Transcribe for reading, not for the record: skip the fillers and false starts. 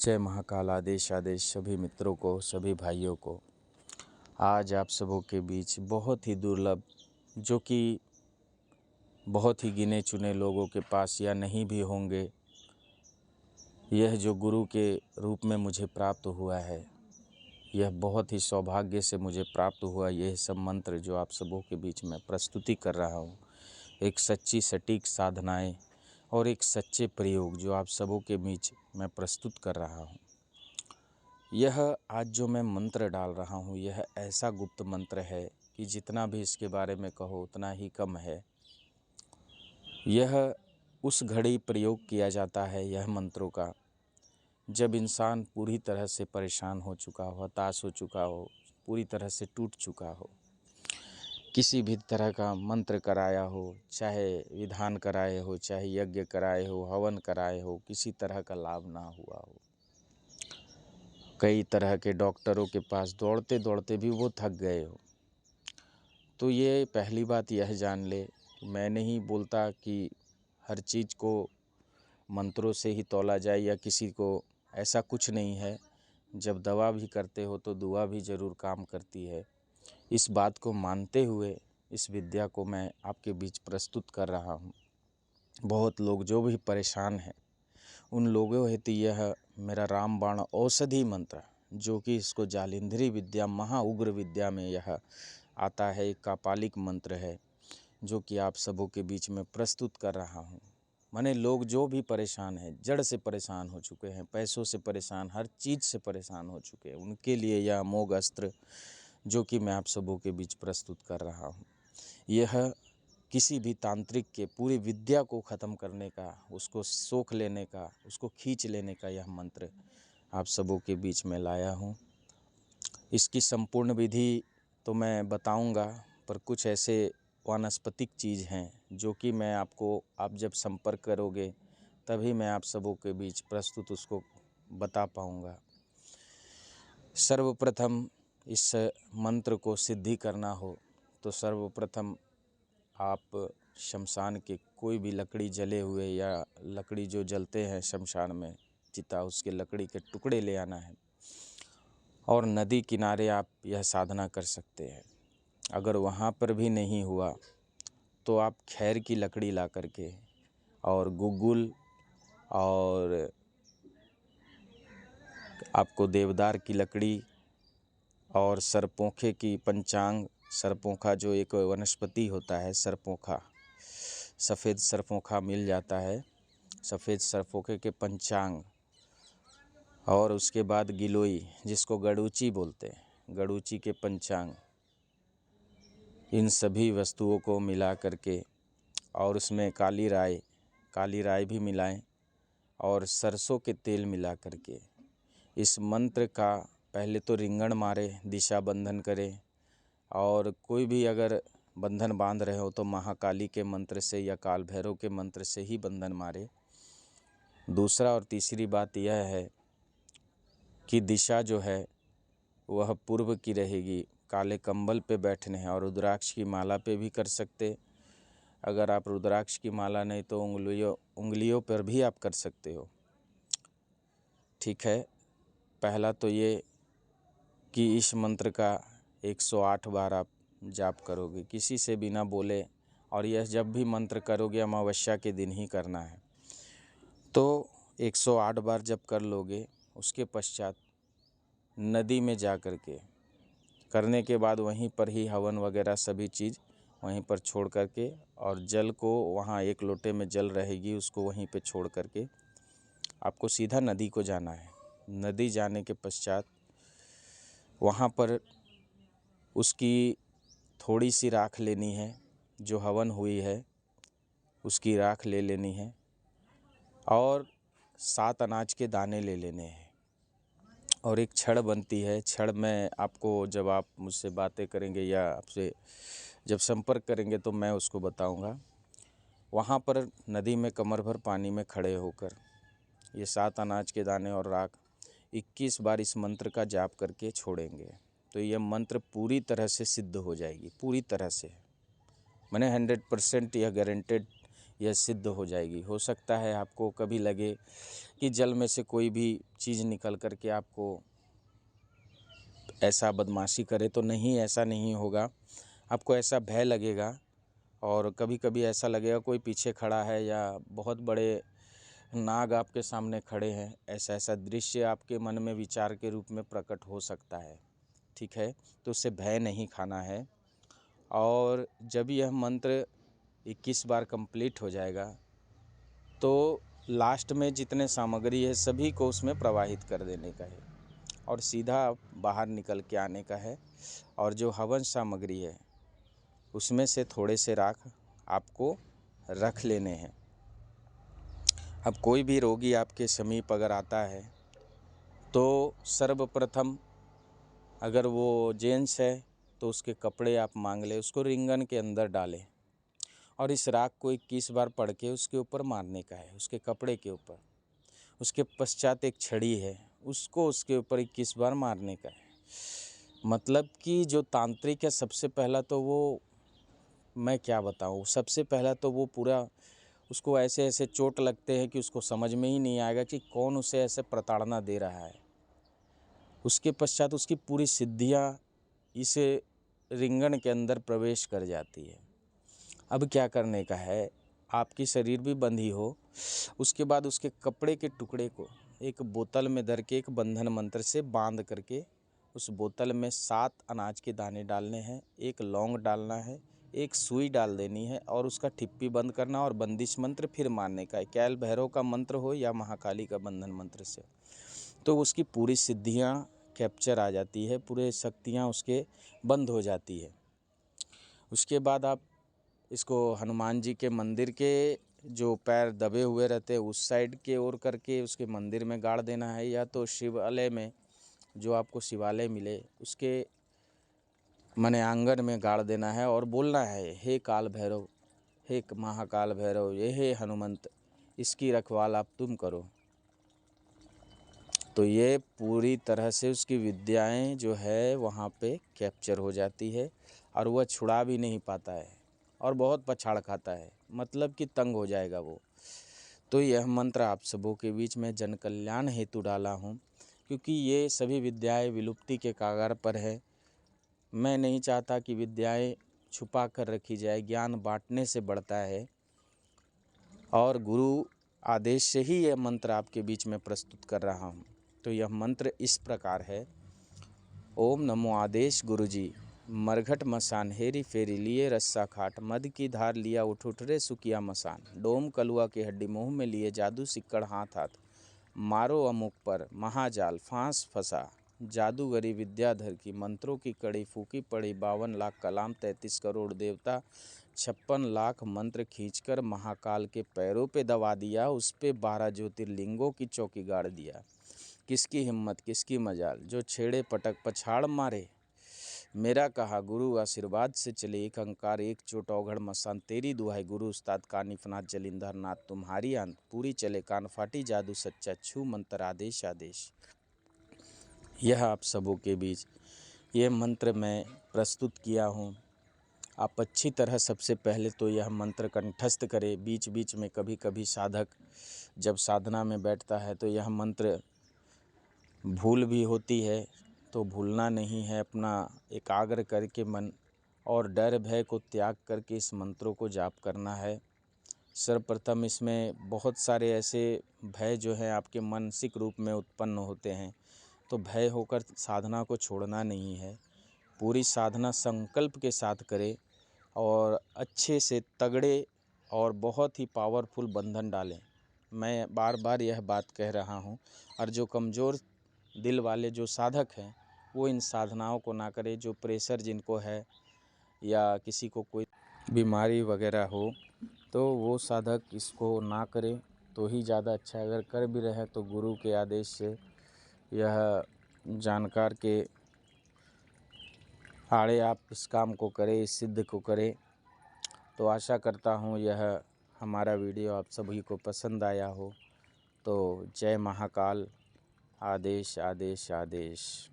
जय महाकाल आदेश आदेश सभी मित्रों को, सभी भाइयों को। आज आप सबों के बीच बहुत ही दुर्लभ, जो कि बहुत ही गिने चुने लोगों के पास या नहीं भी होंगे, यह जो गुरु के रूप में मुझे प्राप्त हुआ है, यह बहुत ही सौभाग्य से मुझे प्राप्त हुआ। यह सब मंत्र जो आप सबों के बीच में प्रस्तुति कर रहा हूँ, एक सच्ची सटीक साधनाएं और एक सच्चे प्रयोग जो आप सबों के बीच मैं प्रस्तुत कर रहा हूँ। यह आज जो मैं मंत्र डाल रहा हूँ, यह ऐसा गुप्त मंत्र है कि जितना भी इसके बारे में कहो उतना ही कम है। यह उस घड़ी प्रयोग किया जाता है यह मंत्रों का, जब इंसान पूरी तरह से परेशान हो चुका हो, हताश हो चुका हो, पूरी तरह से टूट चुका हो। किसी भी तरह का मंत्र कराया हो, चाहे विधान कराए हो, चाहे यज्ञ कराए हो, हवन कराए हो, किसी तरह का लाभ ना हुआ हो। कई तरह के डॉक्टरों के पास दौड़ते दौड़ते भी वो थक गए हो। तो ये पहली बात यह जान ले, मैं नहीं बोलता कि हर चीज़ को मंत्रों से ही तौला जाए या किसी को, ऐसा कुछ नहीं है। जब दवा भी करते हो तो दुआ भी ज़रूर काम करती है। इस बात को मानते हुए इस विद्या को मैं आपके बीच प्रस्तुत कर रहा हूँ। बहुत लोग जो भी परेशान हैं, उन लोगों हेतु यह मेरा रामबाण औषधि मंत्र, जो कि इसको जालिंधरी विद्या महा उग्र विद्या में यह आता है, एक कापालिक मंत्र है, जो कि आप सबों के बीच में प्रस्तुत कर रहा हूँ। माने लोग जो भी परेशान हैं, जड़ से परेशान हो चुके हैं, पैसों से परेशान, हर चीज़ से परेशान हो चुके हैं, उनके लिए यह अमोघ अस्त्र जो कि मैं आप सबों के बीच प्रस्तुत कर रहा हूँ, यह किसी भी तांत्रिक के पूरी विद्या को ख़त्म करने का, उसको सोख लेने का, उसको खींच लेने का यह मंत्र आप सबों के बीच में लाया हूँ। इसकी संपूर्ण विधि तो मैं बताऊंगा, पर कुछ ऐसे वानस्पतिक चीज़ हैं जो कि मैं आपको, आप जब संपर्क करोगे तभी मैं आप सबों के बीच प्रस्तुत उसको बता पाऊंगा। सर्वप्रथम इस मंत्र को सिद्धि करना हो तो सर्वप्रथम आप शमशान के कोई भी लकड़ी जले हुए या लकड़ी जो जलते हैं शमशान में, चिता, उसके लकड़ी के टुकड़े ले आना है और नदी किनारे आप यह साधना कर सकते हैं। अगर वहाँ पर भी नहीं हुआ तो आप खैर की लकड़ी ला करके और गुग्गुल और आपको देवदार की लकड़ी और सरपोंखे की पंचांग, सरपोंखा जो एक वनस्पति होता है, सरपोंखा, सफ़ेद सरपोंखा मिल जाता है, सफ़ेद सरपोंखे के पंचांग, और उसके बाद गिलोई जिसको गड़ूची बोलते हैं, गड़ूची के पंचांग, इन सभी वस्तुओं को मिला करके और उसमें काली राई भी मिलाएं और सरसों के तेल मिला करके इस मंत्र का पहले तो रिंगण मारे, दिशा बंधन करें, और कोई भी अगर बंधन बांध रहे हो तो महाकाली के मंत्र से या काल भैरव के मंत्र से ही बंधन मारे। दूसरा और तीसरी बात यह है कि दिशा जो है वह पूर्व की रहेगी, काले कंबल पे बैठने हैं, और रुद्राक्ष की माला पे भी कर सकते। अगर आप रुद्राक्ष की माला नहीं तो उंगलियों पर भी आप कर सकते हो। ठीक है, पहला तो ये कि इस मंत्र का 108 बार आप जाप करोगे किसी से बिना बोले, और यह जब भी मंत्र करोगे अमावस्या के दिन ही करना है। तो 108 बार जब कर लोगे, उसके पश्चात नदी में जा कर के करने के बाद वहीं पर ही हवन वगैरह सभी चीज़ वहीं पर छोड़ करके, और जल को वहाँ एक लोटे में जल रहेगी, उसको वहीं पे छोड़ करके आपको सीधा नदी को जाना है। नदी जाने के पश्चात वहाँ पर उसकी थोड़ी सी राख लेनी है, जो हवन हुई है उसकी राख ले लेनी है, और 7 अनाज के दाने ले लेने हैं, और एक छड़ बनती है। छड़ में आपको, जब आप मुझसे बातें करेंगे या आपसे जब संपर्क करेंगे तो मैं उसको बताऊंगा। वहाँ पर नदी में कमर भर पानी में खड़े होकर ये 7 अनाज के दाने और राख 21 बार इस मंत्र का जाप करके छोड़ेंगे, तो यह मंत्र पूरी तरह से सिद्ध हो जाएगी, पूरी तरह से, मैंने 100% यह गारंटेड यह सिद्ध हो जाएगी। हो सकता है आपको कभी लगे कि जल में से कोई भी चीज़ निकल कर के आपको ऐसा बदमाशी करे, तो नहीं, ऐसा नहीं होगा। आपको ऐसा भय लगेगा और कभी कभी ऐसा लगेगा कोई पीछे खड़ा है या बहुत बड़े नाग आपके सामने खड़े हैं। ऐसा ऐसा दृश्य आपके मन में विचार के रूप में प्रकट हो सकता है, ठीक है। तो उससे भय नहीं खाना है। और जब यह मंत्र 21 बार कंप्लीट हो जाएगा तो लास्ट में जितने सामग्री है सभी को उसमें प्रवाहित कर देने का है और सीधा बाहर निकल के आने का है। और जो हवन सामग्री है उसमें से थोड़े से राख आपको रख लेने हैं। अब कोई भी रोगी आपके समीप अगर आता है तो सर्वप्रथम अगर वो जेंट्स है तो उसके कपड़े आप मांग ले, उसको रिंगन के अंदर डालें और इस राख को 21 बार पढ़ के उसके ऊपर मारने का है, उसके कपड़े के ऊपर। उसके पश्चात एक छड़ी है, उसको उसके ऊपर 21 बार मारने का है। मतलब कि जो तांत्रिक है सबसे पहला तो वो, मैं क्या बताऊँ, सबसे पहला तो वो पूरा उसको ऐसे ऐसे चोट लगते हैं कि उसको समझ में ही नहीं आएगा कि कौन उसे ऐसे प्रताड़ना दे रहा है। उसके पश्चात उसकी पूरी सिद्धियाँ इस रिंगण के अंदर प्रवेश कर जाती है। अब क्या करने का है, आपकी शरीर भी बंधी हो, उसके बाद उसके कपड़े के टुकड़े को एक बोतल में धर के एक बंधन मंत्र से बांध करके उस बोतल में 7 अनाज के दाने डालने हैं, 1 लौंग डालना है, 1 सुई डाल देनी है और उसका ठिप्पी बंद करना और बंदिश मंत्र फिर मारने का है। कैल भैरव का मंत्र हो या महाकाली का बंधन मंत्र से, तो उसकी पूरी सिद्धियाँ कैप्चर आ जाती है, पूरे शक्तियाँ उसके बंद हो जाती है। उसके बाद आप इसको हनुमान जी के मंदिर के जो पैर दबे हुए रहते हैं उस साइड के ओर करके उसके मंदिर में गाड़ देना है, या तो शिवालय में, जो आपको शिवालय मिले उसके माने आंगन में गाड़ देना है और बोलना है, हे काल भैरव, हे महाकाल भैरव, ये हे हनुमंत, इसकी रखवाल आप तुम करो। तो ये पूरी तरह से उसकी विद्याएं जो है वहाँ पे कैप्चर हो जाती है और वह छुड़ा भी नहीं पाता है और बहुत पछाड़ खाता है, मतलब कि तंग हो जाएगा वो। तो यह मंत्र आप सबों के बीच में जन कल्याण हेतु डाला हूँ, क्योंकि ये सभी विद्याएं विलुप्ति के कगार पर है। मैं नहीं चाहता कि विद्याएं छुपा कर रखी जाए, ज्ञान बांटने से बढ़ता है। और गुरु आदेश से ही यह मंत्र आपके बीच में प्रस्तुत कर रहा हूँ। तो यह मंत्र इस प्रकार है, ओम नमो आदेश गुरुजी, मरघट मसान हेरी फेरी लिए रस्सा खाट, मद की धार लिया उठ उठ रे सुकिया मसान, डोम कलुआ की हड्डी मुँह में लिए जादू सिक्कड़ हाथ हाथ, मारो अमुक पर महाजाल फांस फंसा, जादूगरी विद्याधर की मंत्रों की कड़ी फूकी पड़ी, 52 लाख कलाम 33 करोड़ देवता, 56 लाख मंत्र खींचकर महाकाल के पैरों पे दबा दिया, उस पे 12 ज्योतिर्लिंगों की चौकी गाड़ दिया। किसकी हिम्मत किसकी मजाल, जो छेड़े पटक पछाड़ मारे, मेरा कहा गुरु आशीर्वाद से चले, एक अंकार एक चोट औघड़ मसान, तेरी दुहाई गुरु उस्ताद कानिफनाथ जलिंधर नाथ, तुम्हारी अंत पूरी चले कान फाटी जादू सच्चा, छू मंत्र आदेश आदेश। यह आप सबों के बीच ये मंत्र मैं प्रस्तुत किया हूँ। आप अच्छी तरह सबसे पहले तो यह मंत्र कंठस्थ करें। बीच बीच में कभी कभी साधक जब साधना में बैठता है तो यह मंत्र भूल भी होती है, तो भूलना नहीं है, अपना एकाग्र करके मन और डर भय को त्याग करके इस मंत्रों को जाप करना है। सर्वप्रथम इसमें बहुत सारे ऐसे भय जो है आपके मानसिक रूप में उत्पन्न होते हैं, तो भय होकर साधना को छोड़ना नहीं है। पूरी साधना संकल्प के साथ करें और अच्छे से तगड़े और बहुत ही पावरफुल बंधन डालें। मैं बार बार यह बात कह रहा हूँ। और जो कमज़ोर दिल वाले जो साधक हैं वो इन साधनाओं को ना करें। जो प्रेशर जिनको है या किसी को कोई बीमारी वगैरह हो तो वो साधक इसको ना करें तो ही ज़्यादा अच्छा है। अगर कर भी रहे तो गुरु के आदेश से यह जानकार के आड़े आप इस काम को करें, इस सिद्ध को करें। तो आशा करता हूँ यह हमारा वीडियो आप सभी को पसंद आया हो। तो जय महाकाल, आदेश आदेश आदेश।